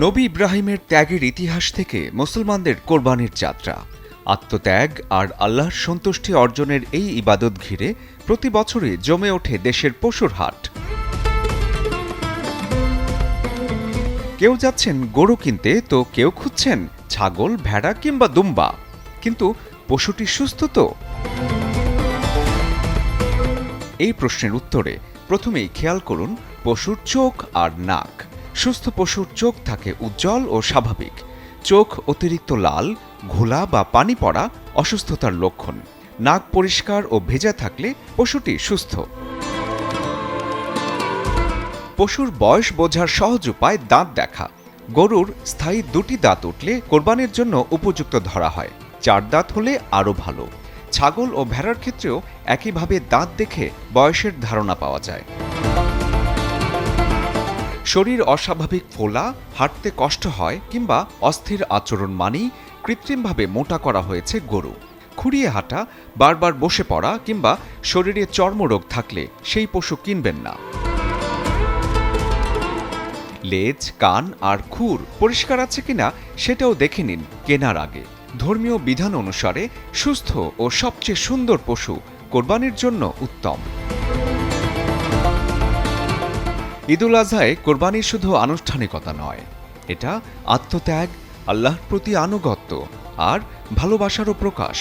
নবী ইব্রাহিমের ত্যাগের ইতিহাস থেকে মুসলমানদের কোরবানির যাত্রা। আত্মত্যাগ আর আল্লাহর সন্তুষ্টি অর্জনের এই ইবাদত ঘিরে প্রতি বছরই জমে ওঠে দেশের পশুর হাট। কেউ যাচ্ছেন গরু কিনতে, তো কেউ খুঁজছেন ছাগল, ভেড়া কিংবা দুম্বা। কিন্তু পশুটি সুস্থ তো? এই প্রশ্নের উত্তরে প্রথমেই খেয়াল করুন পশুর চোখ আর নাক। সুস্থ পশুর চোখ থাকে উজ্জ্বল ও স্বাভাবিক। চোখ অতিরিক্ত লাল, ঘোলা বা পানি পড়া অসুস্থতার লক্ষণ। নাক পরিষ্কার ও ভেজা থাকলে পশুটি সুস্থ। পশুর বয়স বোঝার সহজ উপায় দাঁত দেখা। গরুর স্থায়ী 2টি দাঁত উঠলে কোরবানির জন্য উপযুক্ত ধরা হয়। 4 দাঁত হলে আরও ভালো। ছাগল ও ভেড়ার ক্ষেত্রেও একইভাবে দাঁত দেখে বয়সের ধারণা পাওয়া যায়। শরীর অস্বাভাবিক ফোলা, হাঁটতে কষ্ট হয় কিংবা অস্থির আচরণ মানেই কৃত্রিমভাবে মোটা করা হয়েছে গরু। খুঁড়িয়ে হাঁটা, বারবার বসে পড়া কিংবা শরীরে চর্মরোগ থাকলে সেই পশু কিনবেন না। লেজ, কান আর খুর পরিষ্কার আছে কিনা সেটাও দেখে নিন কেনার আগে। ধর্মীয় বিধান অনুসারে সুস্থ ও সবচেয়ে সুন্দর পশু কোরবানির জন্য উত্তম। ঈদুল আজহায় কোরবানি শুধু আনুষ্ঠানিকতা নয়, এটা আত্মত্যাগ, আল্লাহর প্রতি আনুগত্য আর ভালোবাসারও প্রকাশ।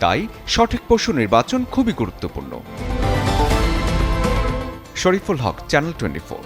তাই সঠিক পশু নির্বাচন খুবই গুরুত্বপূর্ণ। শরীফুল হক, চ্যানেল 24।